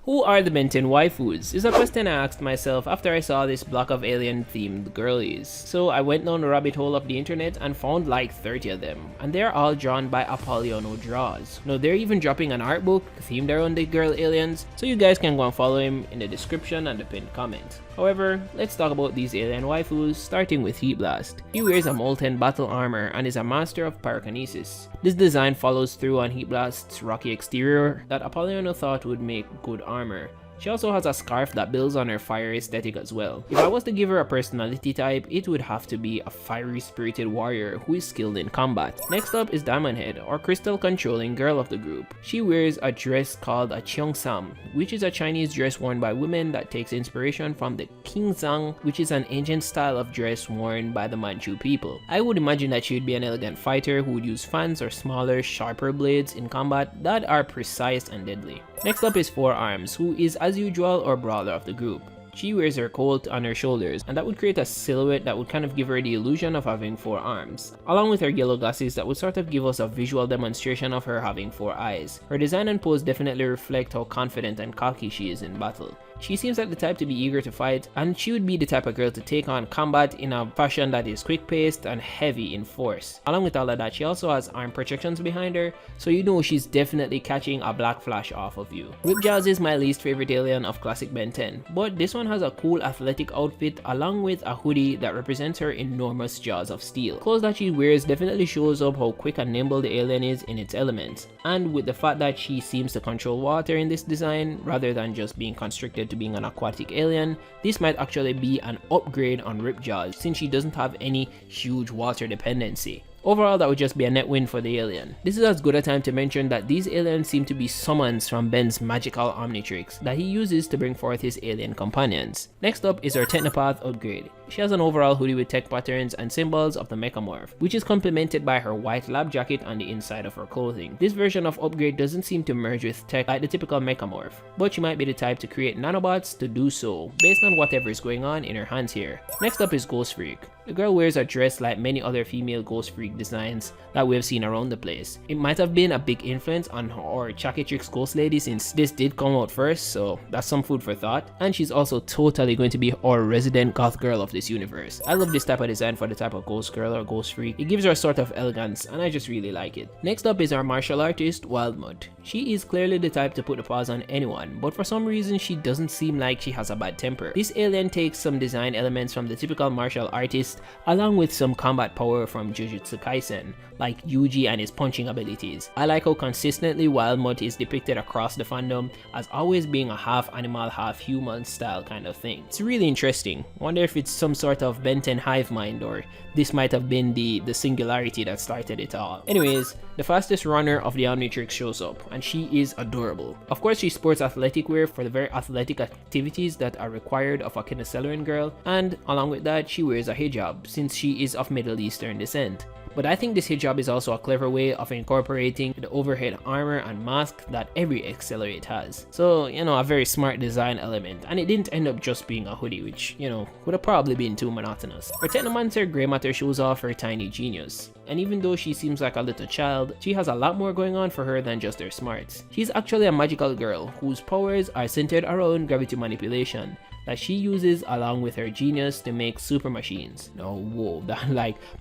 Who are the Ben 10 waifus? Is a question I asked myself after I saw this block of alien themed girlies. So I went down the rabbit hole of the internet and found like 30 of them, and they're all drawn by Apollyon Draws. Now they're even dropping an art book themed around the girl aliens, so you guys can go and follow him in the description and the pinned comment. However, let's talk about these alien waifus, starting with Heat Blast. He wears a molten battle armor and is a master of pyrokinesis. This design follows through on Heat Blast's rocky exterior that Apollyon thought would make good armor. She also has a scarf that builds on her fire aesthetic as well. If I was to give her a personality type, it would have to be a fiery spirited warrior who is skilled in combat. Next up is Diamond Head, or crystal controlling girl of the group. She wears a dress called a cheongsam, which is a Chinese dress worn by women that takes inspiration from the qingzang, which is an ancient style of dress worn by the Manchu people. I would imagine that she would be an elegant fighter who would use fans or smaller, sharper blades in combat that are precise and deadly. Next up is Four Arms, who is as usual or brawler of the group. She wears her coat on her shoulders, and that would create a silhouette that would kind of give her the illusion of having 4 arms, along with her yellow glasses that would sort of give us a visual demonstration of her having 4 eyes. Her design and pose definitely reflect how confident and cocky she is in battle. She seems like the type to be eager to fight, and she would be the type of girl to take on combat in a fashion that is quick-paced and heavy in force. Along with all of that, she also has arm projections behind her, so you know she's definitely catching a black flash off of you. Ripjaws is my least favorite alien of classic Ben 10, but this one has a cool athletic outfit along with a hoodie that represents her enormous jaws of steel. Clothes that she wears definitely shows up how quick and nimble the alien is in its elements, and with the fact that she seems to control water in this design rather than just being constricted to being an aquatic alien, this might actually be an upgrade on Ripjaws since she doesn't have any huge water dependency. Overall, that would just be a net win for the alien. This is as good a time to mention that these aliens seem to be summons from Ben's magical Omnitrix that he uses to bring forth his alien companions. Next up is our Technopath upgrade. She has an overall hoodie with tech patterns and symbols of the Mechamorph, which is complemented by her white lab jacket on the inside of her clothing. This version of upgrade doesn't seem to merge with tech like the typical Mechamorph, but she might be the type to create nanobots to do so, based on whatever is going on in her hands here. Next up is Ghost Freak. The girl wears a dress like many other female Ghost Freak designs that we have seen around the place. It might have been a big influence on our Chakitrix Ghost Lady since this did come out first, so that's some food for thought. And she's also totally going to be our resident goth girl of this universe. I love this type of design for the type of ghost girl or ghost freak. It gives her a sort of elegance and I just really like it. Next up is our martial artist, Wildmut. She is clearly the type to put the paws on anyone, but for some reason she doesn't seem like she has a bad temper. This alien takes some design elements from the typical martial artist along with some combat power from Jujutsu Kaisen, like Yuji and his punching abilities. I like how consistently Wildmut is depicted across the fandom as always being a half animal, half human style kind of thing. It's really interesting. Wonder if it's some sort of Ben 10 hive mind or this might have been the singularity that started it all. Anyways, the fastest runner of the Omnitrix shows up and she is adorable. Of course, she sports athletic wear for the very athletic activities that are required of a Kinesian girl, and along with that she wears a hijab since she is of Middle Eastern descent. But I think this hijab is also a clever way of incorporating the overhead armor and mask that every Accelerate has. So, you know, a very smart design element, and it didn't end up just being a hoodie, which, you know, would have probably been too monotonous. Our Technomancer Grey Matter shows off her tiny genius, and even though she seems like a little child, she has a lot more going on for her than just her smarts. She's actually a magical girl whose powers are centered around gravity manipulation that she uses along with her genius to make super machines. No, whoa,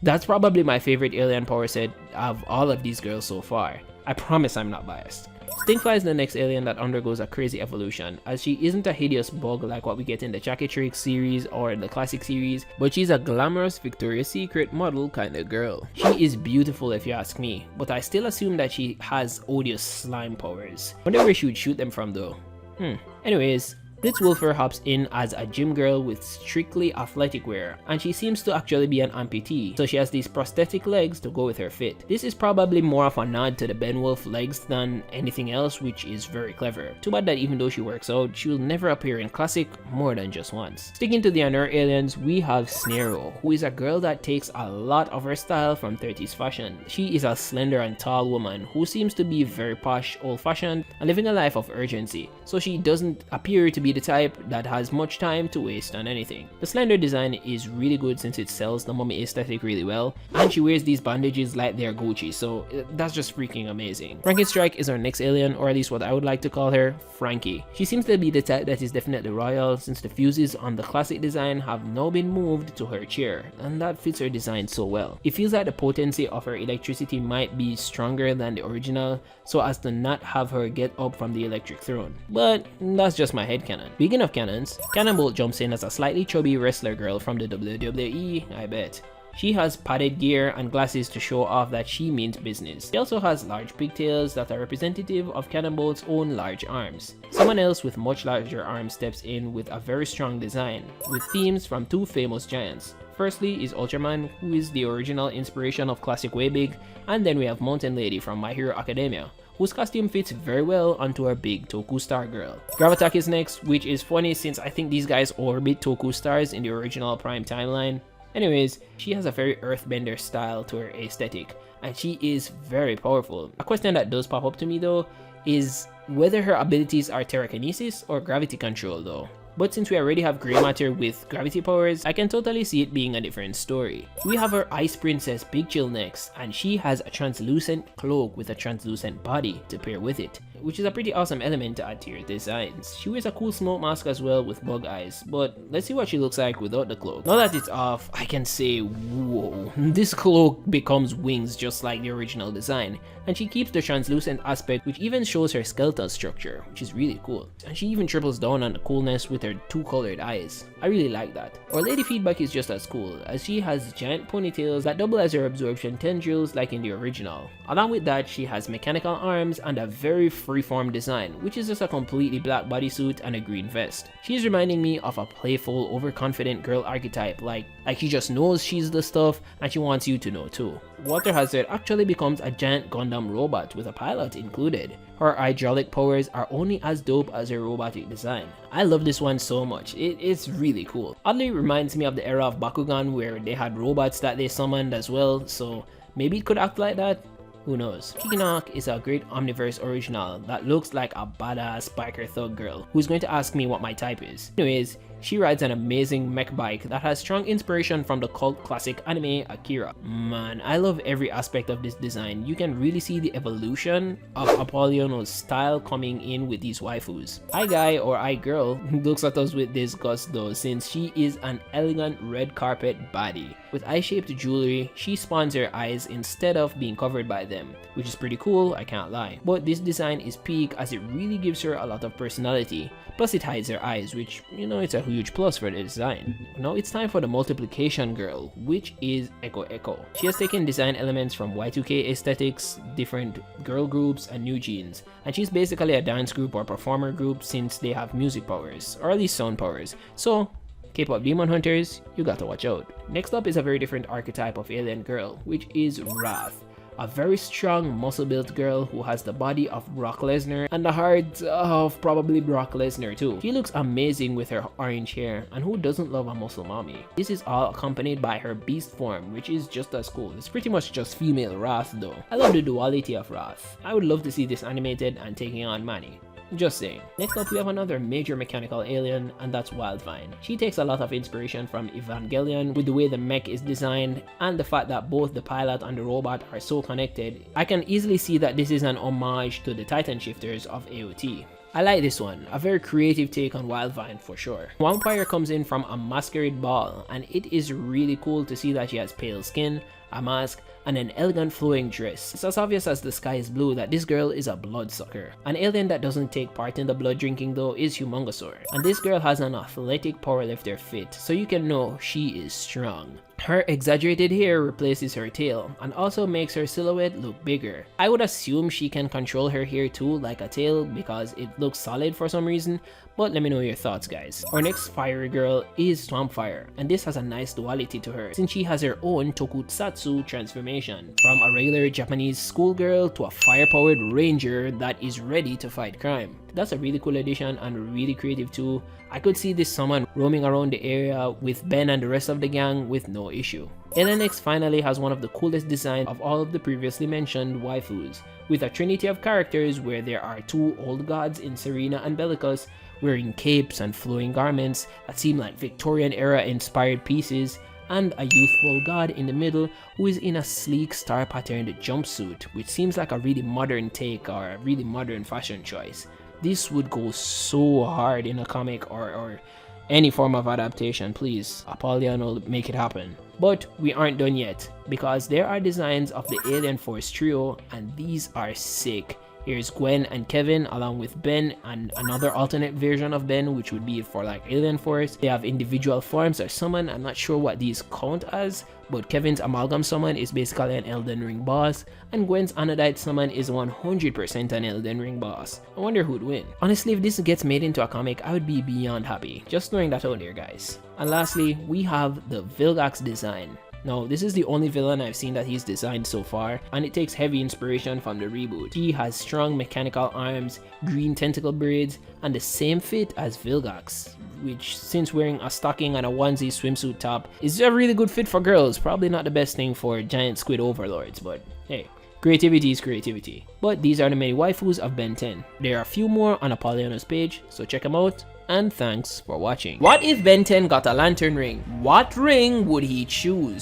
that's probably my favorite alien power set of all of these girls so far. I promise I'm not biased. Stinkfly is the next alien that undergoes a crazy evolution, as she isn't a hideous bug like what we get in the Chakitrix series or the classic series, but she's a glamorous Victoria's Secret model kind of girl. She is beautiful if you ask me, but I still assume that she has odious slime powers. Wonder where she would shoot them from though. Anyways, Blitzwolfer hops in as a gym girl with strictly athletic wear, and she seems to actually be an amputee, so she has these prosthetic legs to go with her fit. This is probably more of a nod to the Ben Wolf legs than anything else, which is very clever. Too bad that even though she works out, she will never appear in Classic more than just once. Sticking to the Honor aliens, we have Snero, who is a girl that takes a lot of her style from 30s fashion. She is a slender and tall woman who seems to be very posh, old-fashioned, and living a life of urgency, so she doesn't appear to be be the type that has much time to waste on anything. The slender design is really good since it sells the mummy aesthetic really well, and she wears these bandages like they're Gucci, so that's just freaking amazing. Frankenstrike is our next alien, or at least what I would like to call her, Frankie. She seems to be the type that is definitely royal, since the fuses on the classic design have now been moved to her chair, and that fits her design so well. It feels like the potency of her electricity might be stronger than the original, so as to not have her get up from the electric throne. But that's just my headcanon. Speaking of cannons, Cannonbolt jumps in as a slightly chubby wrestler girl from the WWE, I bet. She has padded gear and glasses to show off that she means business. She also has large pigtails that are representative of Cannonbolt's own large arms. Someone else with much larger arms steps in with a very strong design, with themes from two famous giants. Firstly is Ultraman, who is the original inspiration of classic Weibig, and then we have Mountain Lady from My Hero Academia, whose costume fits very well onto our big Toku star girl. Gravitak is next, which is funny since I think these guys orbit Toku stars in the original Prime timeline. Anyways, she has a very earthbender style to her aesthetic, and she is very powerful. A question that does pop up to me though is whether her abilities are telekinesis or gravity control though. But since we already have Grey Matter with gravity powers, I can totally see it being a different story. We have our Ice Princess Big Chill next, and she has a translucent cloak with a translucent body to pair with it, which is a pretty awesome element to add to your designs. She wears a cool smoke mask as well with bug eyes, but let's see what she looks like without the cloak. Now that it's off, I can say, whoa, this cloak becomes wings just like the original design, and she keeps the translucent aspect, which even shows her skeletal structure, which is really cool. And she even triples down on the coolness with her two colored eyes. I really like that. Our Lady Feedback is just as cool, as she has giant ponytails that double as her absorption tendrils like in the original. Along with that, she has mechanical arms and a very freeform design, which is just a completely black bodysuit and a green vest. She's reminding me of a playful, overconfident girl archetype, like she just knows she's the stuff and she wants you to know too. Water Hazard actually becomes a giant Gundam robot with a pilot included. Her hydraulic powers are only as dope as her robotic design. I love this one so much, it's really cool. Oddly reminds me of the era of Bakugan where they had robots that they summoned as well, so maybe it could act like that? Who knows? Kikinok is a great Omniverse original that looks like a badass biker thug girl who's going to ask me what my type is. Anyways, she rides an amazing mech bike that has strong inspiration from the cult classic anime Akira. Man, I love every aspect of this design. You can really see the evolution of Apolliono's style coming in with these waifus. Guy or Girl looks at us with disgust though, since she is an elegant red carpet baddie. With eye-shaped jewelry, she spawns her eyes instead of being covered by them, which is pretty cool, I can't lie. But this design is peak as it really gives her a lot of personality. Plus it hides her eyes, which, you know, it's a huge plus for the design. Now it's time for the multiplication girl, which is Echo Echo. She has taken design elements from Y2K aesthetics, different girl groups, and New Jeans, and she's basically a dance group or performer group since they have music powers, or at least sound powers. So K-pop demon hunters, you gotta watch out. Next up is a very different archetype of alien girl, which is Wrath. A very strong, muscle-built girl who has the body of Brock Lesnar and the heart of probably Brock Lesnar too. She looks amazing with her orange hair, and who doesn't love a muscle mommy? This is all accompanied by her beast form, which is just as cool. It's pretty much just female Wrath though. I love the duality of Wrath. I would love to see this animated and taking on Manny. Just saying. Next up we have another major mechanical alien, and that's Wildvine. She takes a lot of inspiration from Evangelion with the way the mech is designed and the fact that both the pilot and the robot are so connected. I can easily see that this is an homage to the Titan Shifters of AOT. I like this one, a very creative take on Wildvine for sure. Vampire comes in from a Masquerade ball, and it is really cool to see that she has pale skin, a mask, and an elegant flowing dress. It's as obvious as the sky is blue that this girl is a bloodsucker. An alien that doesn't take part in the blood drinking though is Humongosaur, and this girl has an athletic powerlifter fit, so you can know she is strong. Her exaggerated hair replaces her tail and also makes her silhouette look bigger. I would assume she can control her hair too like a tail because it looks solid for some reason, but let me know your thoughts guys. Our next fiery girl is Swampfire, and this has a nice duality to her since she has her own tokusatsu transformation, from a regular Japanese schoolgirl to a fire-powered ranger that is ready to fight crime. That's a really cool addition and really creative too. I could see this summon roaming around the area with Ben and the rest of the gang with no issue. LNX finally has one of the coolest designs of all of the previously mentioned waifus, with a trinity of characters where there are two old gods in Serena and Bellicus, wearing capes and flowing garments that seem like Victorian era inspired pieces, and a youthful god in the middle who is in a sleek star patterned jumpsuit, which seems like a really modern take or a really modern fashion choice. This would go so hard in a comic or any form of adaptation. Please, Apollyon will make it happen. But we aren't done yet, because there are designs of the Alien Force trio, and these are sick. Here's Gwen and Kevin along with Ben and another alternate version of Ben, which would be for like Alien Force. They have individual forms or summon. I'm not sure what these count as, but Kevin's amalgam summon is basically an Elden Ring boss, and Gwen's Anodite summon is 100% an Elden Ring boss. I wonder who'd win. Honestly, if this gets made into a comic, I would be beyond happy. Just throwing that out there, guys. And lastly, we have the Vilgax design. Now, this is the only villain I've seen that he's designed so far, and it takes heavy inspiration from the reboot. He has strong mechanical arms, green tentacle braids, and the same fit as Vilgax, which, since wearing a stocking and a onesie swimsuit top, is a really good fit for girls. Probably not the best thing for giant squid overlords, but hey. Creativity is creativity. But these are the many waifus of Ben 10. There are a few more on Apollyon's page, so check them out, and thanks for watching. What if Ben 10 got a lantern ring? What ring would he choose?